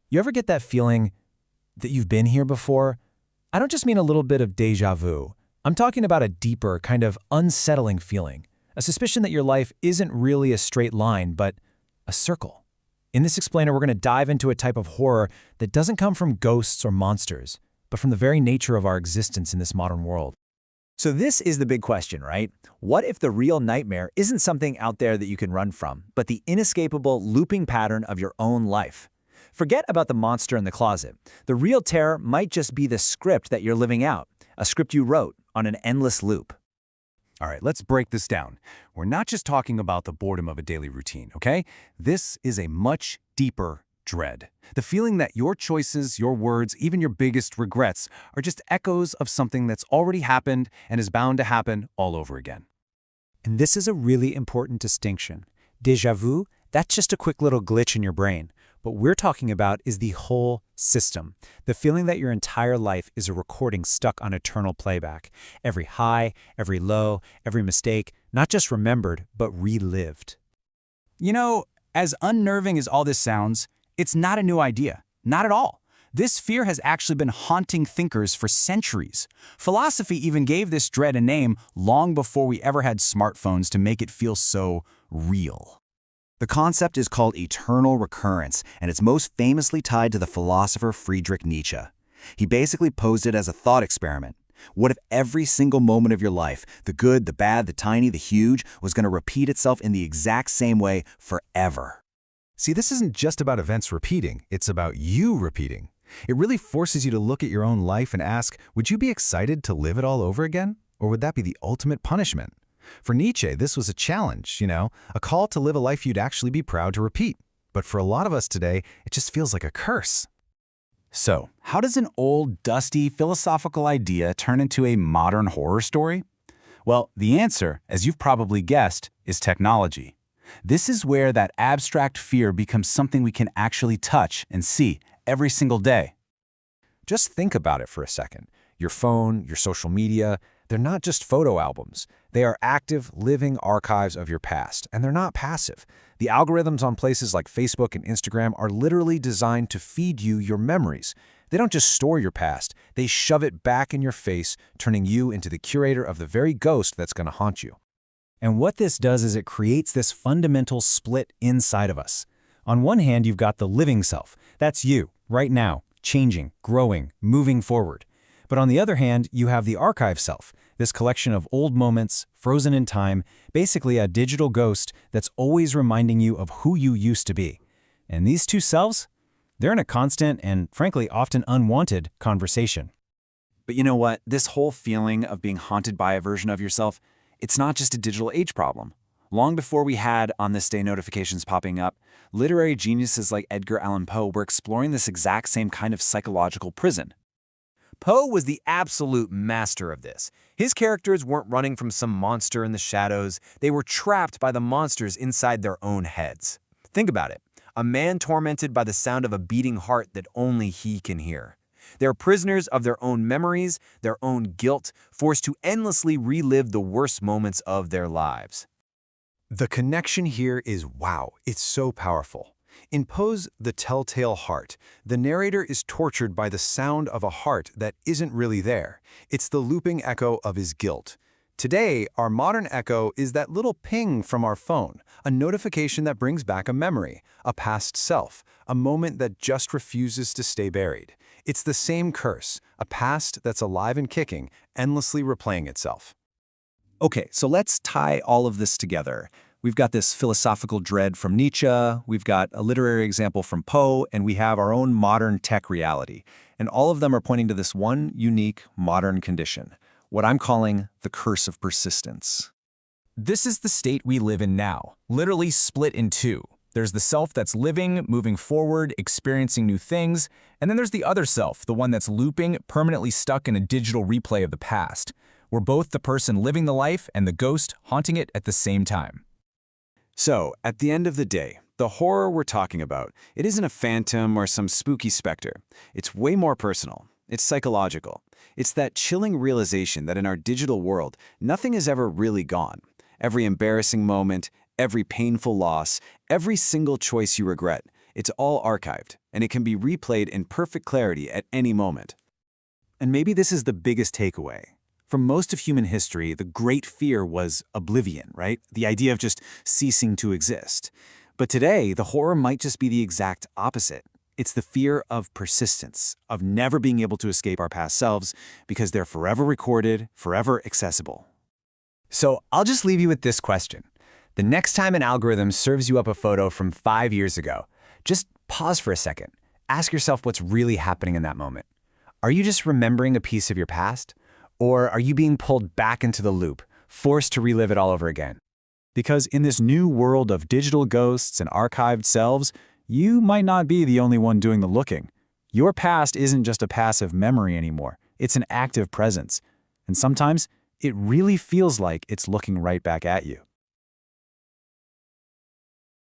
You ever get that feeling that you've been here before? I don't just mean a little bit of déjà vu. I'm talking about a deeper, kind of unsettling feeling, a suspicion that your life isn't really a straight line, but a circle. In this explainer, we're going to dive into a type of horror that doesn't come from ghosts or monsters, but from the very nature of our existence in this modern world. So this is the big question, right? What if the real nightmare isn't something out there that you can run from, but the inescapable looping pattern of your own life? Forget about the monster in the closet. The real terror might just be the script that you're living out, a script you wrote on an endless loop. All right, let's break this down. We're not just talking about the boredom of a daily routine, okay? This is a much deeper dread. The feeling that your choices, your words, even your biggest regrets are just echoes of something that's already happened and is bound to happen all over again. And this is a really important distinction. Déjà vu, that's just a quick little glitch in your brain. What we're talking about is the whole system, the feeling that your entire life is a recording stuck on eternal playback. Every high, every low, every mistake, not just remembered, but relived. You know, as unnerving as all this sounds, it's not a new idea. Not at all. This fear has actually been haunting thinkers for centuries. Philosophy even gave this dread a name long before we ever had smartphones to make it feel so real. The concept is called eternal recurrence, and it's most famously tied to the philosopher Friedrich Nietzsche. He basically posed it as a thought experiment. What if every single moment of your life, the good, the bad, the tiny, the huge, was going to repeat itself in the exact same way forever? See, this isn't just about events repeating, it's about you repeating. It really forces you to look at your own life and ask, would you be excited to live it all over again? Or would that be the ultimate punishment? For Nietzsche, this was a challenge, a call to live a life you'd actually be proud to repeat. But for a lot of us today, it just feels like a curse. So, how does an old, dusty, philosophical idea turn into a modern horror story? Well, the answer, as you've probably guessed, is technology. This is where that abstract fear becomes something we can actually touch and see every single day. Just think about it for a second. Your phone, your social media, they're not just photo albums. They are active, living archives of your past, and they're not passive. The algorithms on places like Facebook and Instagram are literally designed to feed you your memories. They don't just store your past, they shove it back in your face, turning you into the curator of the very ghost that's going to haunt you. And what this does is it creates this fundamental split inside of us. On one hand, you've got the living self. That's you, right now, changing, growing, moving forward. But on the other hand, you have the archive self, this collection of old moments, frozen in time, basically a digital ghost that's always reminding you of who you used to be. And these two selves, they're in a constant and, frankly, often unwanted conversation. But you know what? This whole feeling of being haunted by a version of yourself, it's not just a digital age problem. Long before we had on this day notifications popping up, literary geniuses like Edgar Allan Poe were exploring this exact same kind of psychological prison. Poe was the absolute master of this. His characters weren't running from some monster in the shadows. They were trapped by the monsters inside their own heads. Think about it. A man tormented by the sound of a beating heart that only he can hear. They're prisoners of their own memories, their own guilt, forced to endlessly relive the worst moments of their lives. The connection here is wow, it's so powerful. In Poe's The Telltale Heart, the narrator is tortured by the sound of a heart that isn't really there. It's the looping echo of his guilt. Today, our modern echo is that little ping from our phone, a notification that brings back a memory, a past self, a moment that just refuses to stay buried. It's the same curse, a past that's alive and kicking, endlessly replaying itself. Okay, so let's tie all of this together. We've got this philosophical dread from Nietzsche, we've got a literary example from Poe, and we have our own modern tech reality. And all of them are pointing to this one unique modern condition, what I'm calling the curse of persistence. This is the state we live in now, literally split in two. There's the self that's living, moving forward, experiencing new things, and then there's the other self, the one that's looping, permanently stuck in a digital replay of the past. We're both the person living the life and the ghost haunting it at the same time. So, at the end of the day, the horror we're talking about, it isn't a phantom or some spooky specter. It's way more personal. It's psychological. It's that chilling realization that in our digital world, nothing is ever really gone. Every embarrassing moment, every painful loss, every single choice you regret, it's all archived, and it can be replayed in perfect clarity at any moment. And maybe this is the biggest takeaway. For most of human history, the great fear was oblivion, right? The idea of just ceasing to exist. But today, the horror might just be the exact opposite. It's the fear of persistence, of never being able to escape our past selves because they're forever recorded, forever accessible. So I'll just leave you with this question. The next time an algorithm serves you up a photo from 5 years ago, just pause for a second. Ask yourself what's really happening in that moment. Are you just remembering a piece of your past? Or are you being pulled back into the loop, forced to relive it all over again? Because in this new world of digital ghosts and archived selves, you might not be the only one doing the looking. Your past isn't just a passive memory anymore. It's an active presence. And sometimes it really feels like it's looking right back at you.